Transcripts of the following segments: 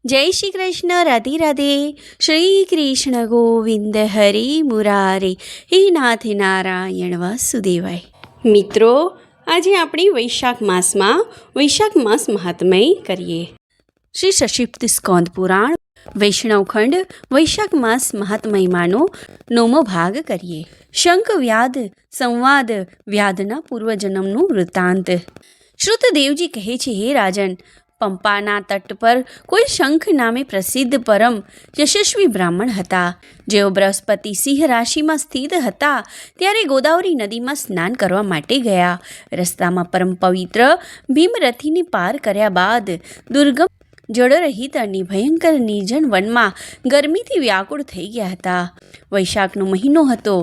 જય શ્રી કૃષ્ણ, રાધે રાધે. શ્રી કૃષ્ણ ગોવિંદ હરે મુરારે, હે નાથ નારાયણ વાસુદેવાય. મિત્રો, આજે આપણે વૈશાખ માસમાં વૈશાખ માસ મહાત્મય કરીએ. શ્રી સશિપ્ત સ્કોંદ પુરાણ વૈષ્ણવખંડ વૈશાખ માસ મહાત્મયમાંનો 9મો ભાગ કરીએ. શંખ વ્યાધ સંવાદ વ્યાધના પૂર્વજન્મનું વૃત્તાંત. શ્રુતદેવજી કહે છે, હે રાજન, પંપાના તટ પર કોઈ શંખ નામે પ્રસિદ્ધ પરમ યશસ્વી બ્રાહ્મણ હતા. જેઓ બૃહસ્પતિ સિંહ રાશિમાં સ્થિત હતા ત્યારે ગોદાવરી નદીમાં સ્નાન કરવા માટે ગયા. રસ્તામાં પરમ પવિત્ર ભીમરથીને પાર કર્યા બાદ દુર્ગમ જળરહિત અને ભયંકર નિર્જન વનમાં ગરમીથી વ્યાકુળ થઈ ગયા હતા. વૈશાખનો મહિનો હતો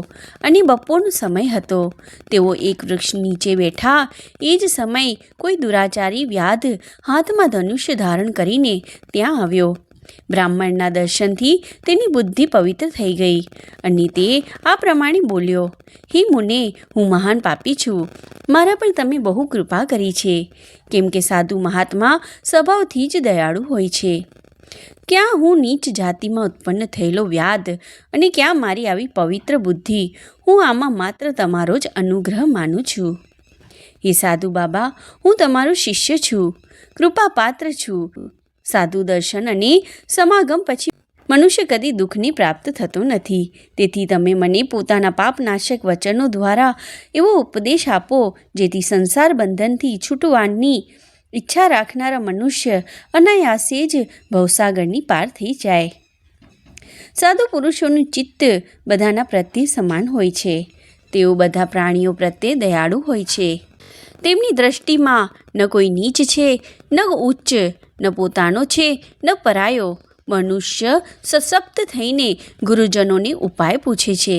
અને બપોરનો સમય હતો. તેઓ એક વૃક્ષ નીચે બેઠા. એ જ સમયે કોઈ દુરાચારી વ્યાધ હાથમાં ધનુષ્ય ધારણ કરીને ત્યાં આવ્યો. બ્રાહ્મણના દર્શનથી તેની બુદ્ધિ પવિત્ર થઈ ગઈ અને તે આ પ્રમાણે બોલ્યો, હે મુને, હું મહાન પાપી છું. મારા પર તમે બહુ કૃપા કરી છે, કેમ કે સાધુ મહાત્મા સ્વભાવથી જ દયાળુ હોય છે. ક્યાં હું નીચ જાતિમાં ઉત્પન્ન થયેલો વ્યાધ અને ક્યાં મારી આવી પવિત્ર બુદ્ધિ. હું આમાં માત્ર તમારો જ અનુગ્રહ માનું છું. હે સાધુ બાબા, હું તમારો શિષ્ય છું, કૃપાપાત્ર છું. સાધુ દર્શન અને સમાગમ પછી મનુષ્ય કદી દુઃખને પ્રાપ્ત થતો નથી. તેથી તમે મને પોતાના પાપનાશક વચનો દ્વારા એવો ઉપદેશ આપો જેથી સંસાર બંધનથી છૂટવાની ઈચ્છા રાખનારા મનુષ્ય અનાયાસે જ ભવસાગરની પાર થઈ જાય. સાધુ પુરુષોનું ચિત્ત બધાના પ્રત્યે સમાન હોય છે. તેઓ બધા પ્રાણીઓ પ્રત્યે દયાળુ હોય છે. તેમની દ્રષ્ટિમાં ન કોઈ નીચ છે, ન ઉચ્ચ, ન પોતાનો છે, ન પરાયો. મનુષ્ય સશક્ત થઈને ગુરુજનોને ઉપાય પૂછે છે.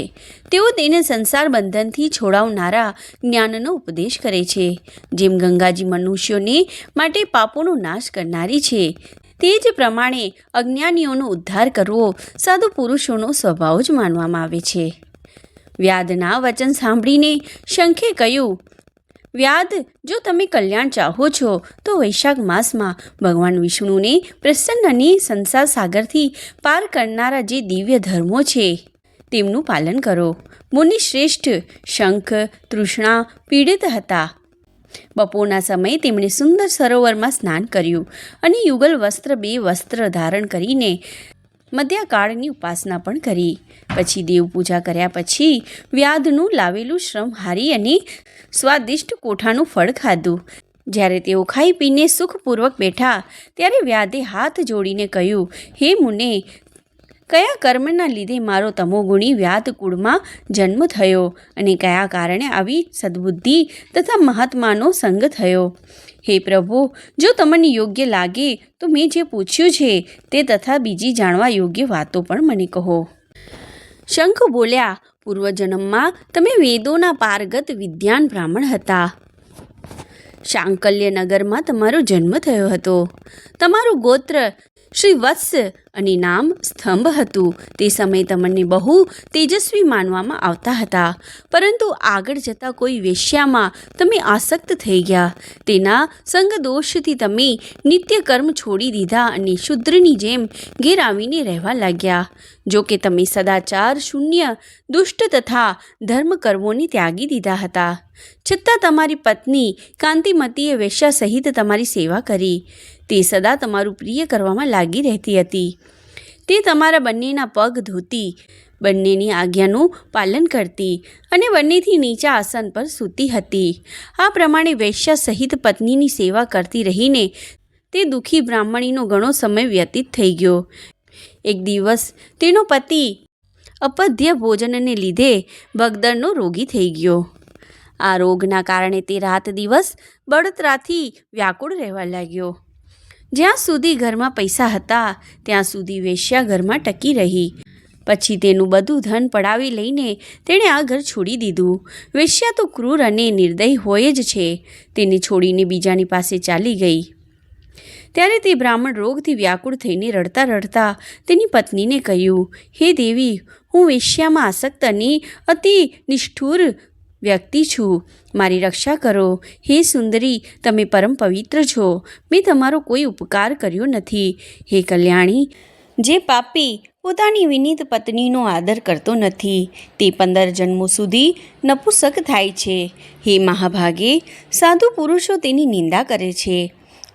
તેઓ તેને સંસાર બંધનથી છોડાવનારા જ્ઞાનનો ઉપદેશ કરે છે. જેમ ગંગાજી મનુષ્યોને માટે પાપોનો નાશ કરનારી છે, તે જ પ્રમાણે અજ્ઞાનીઓનો ઉદ્ધાર કરવો સાધુ પુરુષોનો સ્વભાવ જ માનવામાં આવે છે. વ્યાધના વચન સાંભળીને શંખે કહ્યું, વ્યાધ, જો તમે કલ્યાણ ચાહો છો તો વૈશાખ માસમાં ભગવાન વિષ્ણુને પ્રસન્ન અને સંસાર સાગરથી પાર કરનારા જે દિવ્ય ધર્મો છે તેમનું પાલન કરો. મુનિ શ્રેષ્ઠ શંખ તૃષ્ણા પીડિત હતા. બપોરના સમયે તેમણે સુંદર સરોવરમાં સ્નાન કર્યું અને યુગલ વસ્ત્ર 2 વસ્ત્ર ધારણ કરીને મધ્યકાળની ઉપાસના પણ કરી. પછી દેવપૂજા કર્યા પછી વ્યાધનું લાવેલું શ્રમ હારી અને સ્વાદિષ્ટ કોઠાનું ફળ ખાધું. જ્યારે તેઓ ખાઈ પીને સુખપૂર્વક બેઠા ત્યારે વ્યાધે હાથ જોડીને કહ્યું, હે મુને, કયા કર્મના લીધે મારો તમોગુણી વ્યાધ કુળમાં જન્મ થયો અને કયા કારણે આવી સદ્બુદ્ધિ તથા મહાત્માનો સંગ થયો? હે પ્રભુ, જો તમને યોગ્ય લાગે તો મેં જે પૂછ્યું છે તે તથા બીજી જાણવા યોગ્ય વાતો પણ મને કહો. શંખ બોલ્યા, પૂર્વજન્મમાં તમે વેદોના પારગત વિદ્વાન બ્રાહ્મણ હતા. શાંકલ્ય નગરમાં તમારો જન્મ થયો હતો. તમારું ગોત્ર શ્રી વત્સ અને નામ સ્તંભ હતું. તે સમયે તમને બહુ તેજસ્વી માનવામાં આવતા હતા, પરંતુ આગળ જતાં કોઈ વેશ્યામાં તમે આસક્ત થઈ ગયા. તેના સંગદોષથી તમે નિત્ય કર્મ છોડી દીધા અને શુદ્રની જેમ ઘેર આવીને રહેવા લાગ્યા. જો કે તમે સદાચાર શૂન્ય દુષ્ટ તથા ધર્મ કર્મોને ત્યાગી દીધા હતા, છતાં તમારી પત્ની કાંતિમતીએ વેશ્યા સહિત તમારી સેવા કરી. તે સદા તમારું પ્રિય કરવામાં લાગી રહેતી હતી. તે તમારા બંનેના પગ ધોતી, બંનેની આજ્ઞાનું પાલન કરતી અને બંનેથી નીચા આસન પર સૂતી હતી. આ પ્રમાણે વેશ્યા સહિત પત્નીની સેવા કરતી રહીને તે દુઃખી બ્રાહ્મણીનો ઘણો સમય વ્યતીત થઈ ગયો. એક દિવસ તેનો પતિ અપધ્ય ભોજનને લીધે ભગદરનો રોગી થઈ ગયો. આ રોગના કારણે તે રાત દિવસ બળતરાથી વ્યાકુળ રહેવા લાગ્યો. જ્યાં સુધી ઘરમાં પૈસા હતા ત્યાં સુધી વેશ્યા ઘરમાં ટકી રહી. પછી તેનું બધું ધન પડાવી લઈને તેણે આ ઘર છોડી દીધું. વેશ્યા તો ક્રૂર અને નિર્દય હોય જ છે. તેને છોડીને બીજાની પાસે ચાલી ગઈ. ત્યારે તે બ્રાહ્મણ રોગથી વ્યાકુળ થઈને રડતા રડતા તેની પત્નીને કહ્યું, હે દેવી, હું વેશ્યામાં આસક્ત અને અતિ નિષ્ઠુર વ્યક્તિ છું. મારી રક્ષા કરો. હે સુંદરી, તમે પરમ પવિત્ર છો. મેં તમારો કોઈ ઉપકાર કર્યો નથી. હે કલ્યાણી, જે પાપી પોતાની વિનીત પત્નીનો આદર કરતો નથી તે 15 જન્મો સુધી નપુંસક થાય છે. હે મહાભાગે, સાધુ પુરુષો તેની નિંદા કરે છે.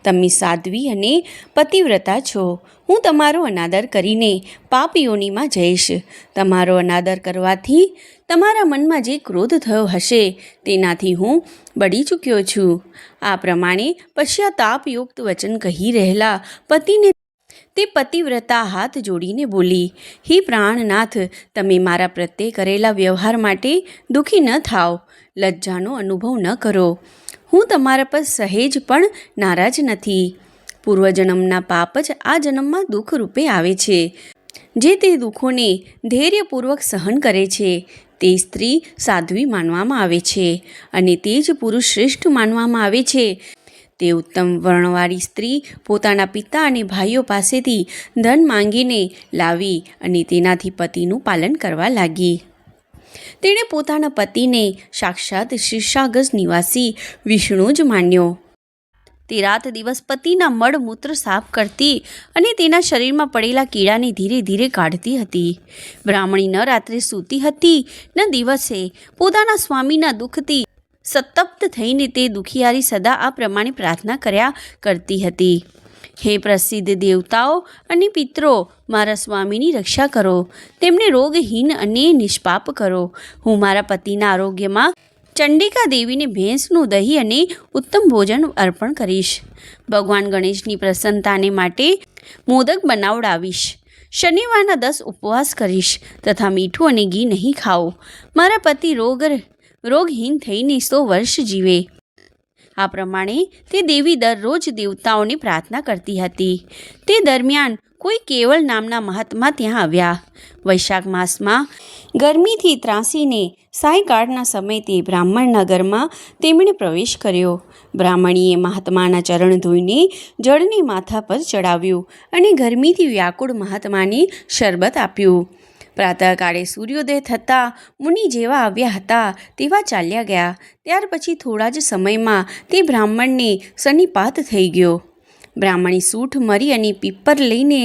તમે સાધ્વી અને પતિવ્રતા છો. હું તમારો અનાદર કરીને પાપ યોનિમાં જઈશ. તમારો અનાદર કરવાથી તમારા મનમાં જે ક્રોધ થયો હશે તેનાથી હું બળી ચૂક્યો છું. આ પ્રમાણે પશ્ચાતાપયુક્ત વચન કહી રહેલા પતિને તે પતિવ્રતા હાથ જોડીને બોલી, હે પ્રાણનાથ, તમે મારા પ્રત્યે કરેલા વ્યવહાર માટે દુઃખી ન થાઓ. લજ્જાનો અનુભવ ન કરો. હું તમારા પર સહેજ પણ નારાજ નથી. પૂર્વજન્મના પાપ જ આ જન્મમાં દુઃખ રૂપે આવે છે. જે તે દુઃખોને ધૈર્યપૂર્વક સહન કરે છે તે સ્ત્રી સાધ્વી માનવામાં આવે છે અને તે જ પુરુષ શ્રેષ્ઠ માનવામાં આવે છે. તે ઉત્તમ વર્ણવાળી સ્ત્રી પોતાના પિતા અને ભાઈઓ પાસેથી ધન માંગીને લાવી અને તેનાથી પતિનું પાલન કરવા લાગી. તેણે પોતાના પતિને સાક્ષાત શીર્ષાગસ નિવાસી વિષ્ણુ જ માન્યો. તે રાત દિવસ પતિના મળમૂત્ર સાફ કરતી અને તેના શરીરમાં પડેલા કીડાને ધીરે ધીરે કાઢતી હતી. બ્રાહ્મણી ન રાત્રે સૂતી હતી ન દિવસે. પોતાના સ્વામીના દુઃખથી સંતપ્ત થઈને તે દુખિયારી સદા આ પ્રમાણે પ્રાર્થના કર્યા કરતી હતી, હે પ્રસિદ્ધ દેવતાઓ અને પિતરો, મારા સ્વામીની રક્ષા કરો. તેમને રોગહીન અને નિષ્પાપ કરો. હું મારા પતિના આરોગ્યમાં ચંડિકા દેવીને ભેંસનું દહીં અને ઉત્તમ ભોજન અર્પણ કરીશ. ભગવાન ગણેશની પ્રસન્નતાને માટે મોદક બનાવડાવીશ. શનિવારના 10 ઉપવાસ કરીશ તથા મીઠું અને ઘી નહીં ખાઓ. મારા પતિ રોગહીન થઈને 100 વર્ષ જીવે. આ પ્રમાણે તે દેવી દરરોજ દેવતાઓને પ્રાર્થના કરતી હતી. તે દરમિયાન કોઈ કેવળ નામના મહાત્મા ત્યાં આવ્યા. વૈશાખ માસમાં ગરમીથી ત્રાસીને સાયંકાળના સમયે તે બ્રાહ્મણના ઘરમાં તેમણે પ્રવેશ કર્યો. બ્રાહ્મણીએ મહાત્માના ચરણ ધોઈને જળને માથા પર ચડાવ્યું અને ગરમીથી વ્યાકુળ મહાત્માને શરબત આપ્યું. પ્રાતઃકાળે સૂર્યોદય થતાં મુનિ જેવા આવ્યા હતા તેવા ચાલ્યા ગયા. ત્યાર પછી થોડા જ સમયમાં તે બ્રાહ્મણને સન્નિપાત થઈ ગયો. બ્રાહ્મણી સૂઠ મરી અને પીપર લઈને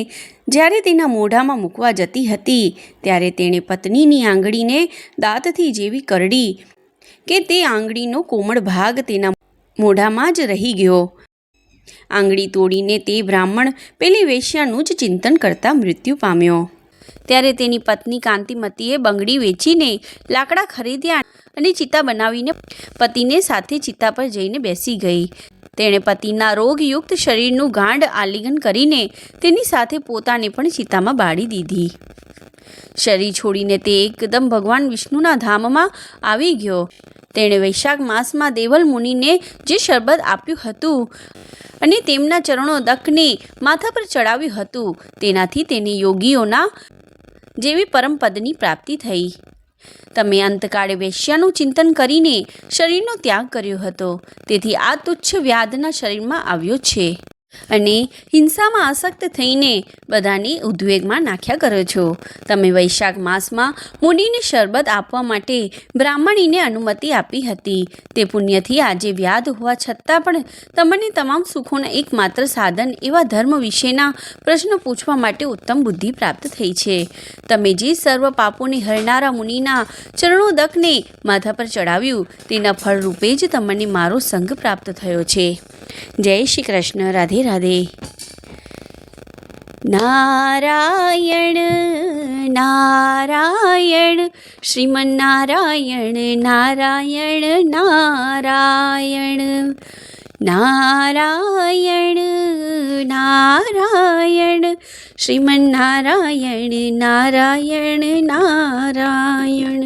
જ્યારે તેના મોઢામાં મૂકવા જતી હતી ત્યારે તેણે પત્નીની આંગળીને દાંતથી જેવી કરડી કે તે આંગળીનો કોમળ ભાગ તેના મોઢામાં જ રહી ગયો. આંગળી તોડીને તે બ્રાહ્મણ પેલી વેશ્યાનું જ ચિંતન કરતા મૃત્યુ પામ્યો. ત્યારે તેની પત્ની કાંતિમતીએ બંગડી વેચીને લાકડા ખરીદ્યા અને ચિતા બનાવીને પતિને સાથે ચિતા પર જઈને બેસી ગઈ. તેણે પતિના રોગયુક્ત શરીરનું ગાઢ આલિંગન કરીને તેની સાથે પોતાને પણ ચિતામાં બાળી દીધી. શરીર છોડીને તે એકદમ ભગવાન વિષ્ણુના ધામમાં આવી ગયો. તેણે વૈશાખ માસમાં દેવલ મુનિને જે શરબત આપ્યું હતું અને તેમના ચરણોદકને માથા પર ચડાવ્યું હતું તેનાથી તેને યોગીઓના જેવી પરમપદની પ્રાપ્તિ થઈ. તમે અંતકાળે વેશ્યાનું ચિંતન કરીને શરીરનો ત્યાગ કર્યો હતો, તેથી આ તુચ્છ વ્યાધના શરીરમાં આવ્યો છે અને હિંસામાં આસક્ત થઈને બધાને ઉદ્વેગમાં નાખ્યા કરો છો. તમે વૈશાખ માસમાં મુનિને શરબત આપવા માટે બ્રાહ્મણીને અનુમતિ આપી હતી. તે પુણ્યથી આજે વ્યાધ હોવા છતાં પણ તમને તમામ સુખોના એકમાત્ર સાધન એવા ધર્મ વિશેના પ્રશ્નો પૂછવા માટે ઉત્તમ બુદ્ધિ પ્રાપ્ત થઈ છે. તમે જે સર્વ પાપોને હરનારા મુનિના ચરણોદકને માથા પર ચડાવ્યું તેના ફળ રૂપે જ તમને મારો સંગ પ્રાપ્ત થયો છે. જય શ્રી કૃષ્ણ. રાધે રાધે. નારાયણ નારાયણ શ્રીમન નારાયણ નારાયણ નારાયણ નારાયણ નારાયણ શ્રીમન નારાયણ નારાયણ નારાયણ.